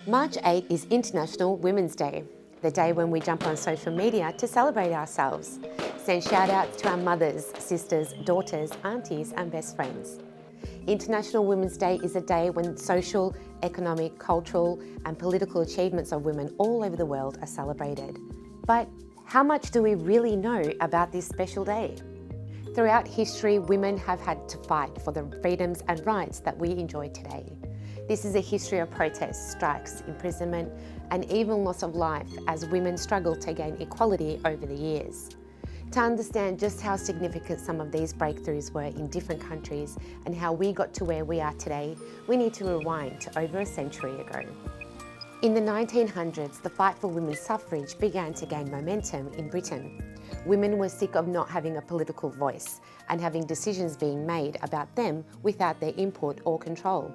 March 8 is International Women's Day, the day when we jump on social media to celebrate ourselves, send shout outs to our mothers, sisters, daughters, aunties and best friends. International Women's Day is a day when social, economic, cultural and political achievements of women all over the world are celebrated. But how much do we really know about this special day? Throughout history, women have had to fight for the freedoms and rights that we enjoy today. This is a history of protests, strikes, imprisonment, and even loss of life as women struggle to gain equality over the years. To understand just how significant some of these breakthroughs were in different countries and how we got to where we are today, we need to rewind to over a century ago. In the 1900s, the fight for women's suffrage began to gain momentum in Britain. Women were sick of not having a political voice and having decisions being made about them without their input or control.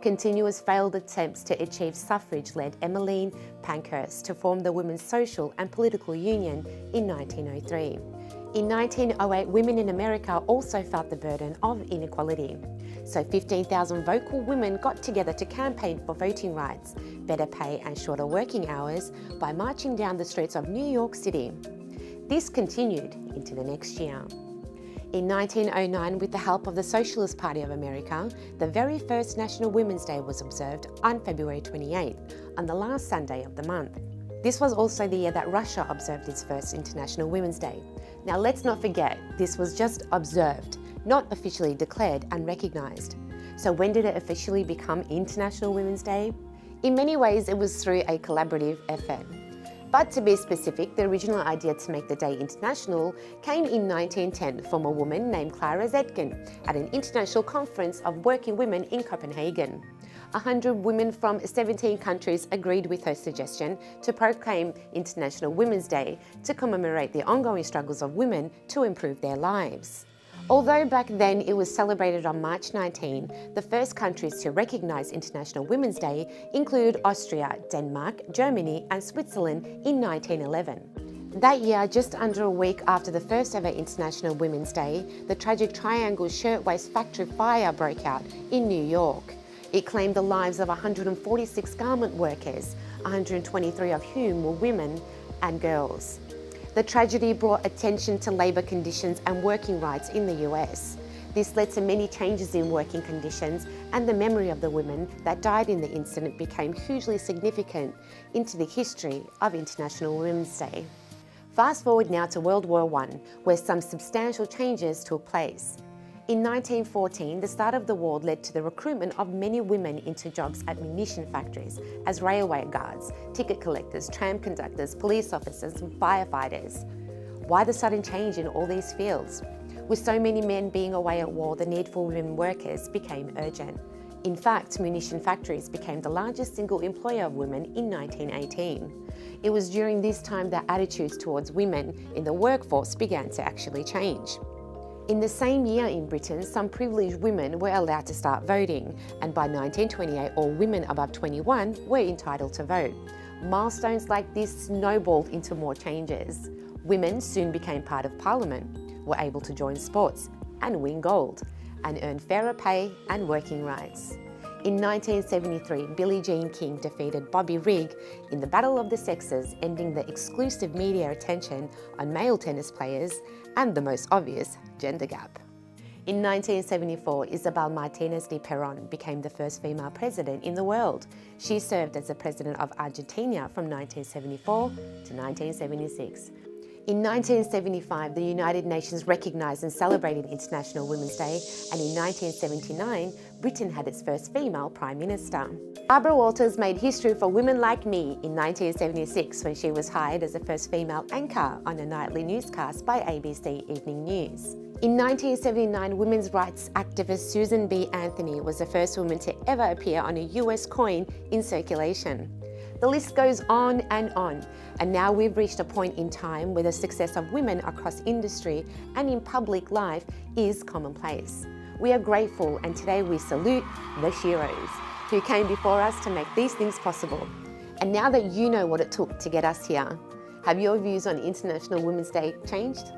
Continuous failed attempts to achieve suffrage led Emmeline Pankhurst to form the Women's Social and Political Union in 1903. In 1908, women in America also felt the burden of inequality. So 15,000 vocal women got together to campaign for voting rights, better pay and shorter working hours by marching down the streets of New York City. This continued into the next year. In 1909, with the help of the Socialist Party of America, the very first National Women's Day was observed on February 28th, on the last Sunday of the month. This was also the year that Russia observed its first International Women's Day. Now let's not forget, this was just observed, not officially declared and recognised. So when did it officially become International Women's Day? In many ways, it was through a collaborative effort. But to be specific, the original idea to make the day international came in 1910 from a woman named Clara Zetkin at an international conference of working women in Copenhagen. 100 women from 17 countries agreed with her suggestion to proclaim International Women's Day to commemorate the ongoing struggles of women to improve their lives. Although back then it was celebrated on March 19, the first countries to recognise International Women's Day include Austria, Denmark, Germany and Switzerland in 1911. That year, just under a week after the first ever International Women's Day, the tragic Triangle Shirtwaist Factory fire broke out in New York. It claimed the lives of 146 garment workers, 123 of whom were women and girls. The tragedy brought attention to labour conditions and working rights in the US. This led to many changes in working conditions, and the memory of the women that died in the incident became hugely significant into the history of International Women's Day. Fast forward now to World War I, where some substantial changes took place. In 1914, the start of the war led to the recruitment of many women into jobs at munition factories as railway guards, ticket collectors, tram conductors, police officers and firefighters. Why the sudden change in all these fields? With so many men being away at war, the need for women workers became urgent. In fact, munition factories became the largest single employer of women in 1918. It was during this time that attitudes towards women in the workforce began to actually change. In the same year in Britain, some privileged women were allowed to start voting, and by 1928, all women above 21 were entitled to vote. Milestones like this snowballed into more changes. Women soon became part of Parliament, were able to join sports and win gold, and earn fairer pay and working rights. In 1973, Billie Jean King defeated Bobby Rigg in the Battle of the Sexes, ending the exclusive media attention on male tennis players and the most obvious gender gap. In 1974, Isabel Martínez de Perón became the first female president in the world. She served as the president of Argentina from 1974 to 1976. In 1975, the United Nations recognised and celebrated International Women's Day, and in 1979, Britain had its first female Prime Minister. Barbara Walters made history for Women Like Me in 1976 when she was hired as the first female anchor on a nightly newscast by ABC Evening News. In 1979, women's rights activist Susan B. Anthony was the first woman to ever appear on a US coin in circulation. The list goes on, and now we've reached a point in time where the success of women across industry and in public life is commonplace. We are grateful, and today we salute the heroes who came before us to make these things possible. And now that you know what it took to get us here, have your views on International Women's Day changed?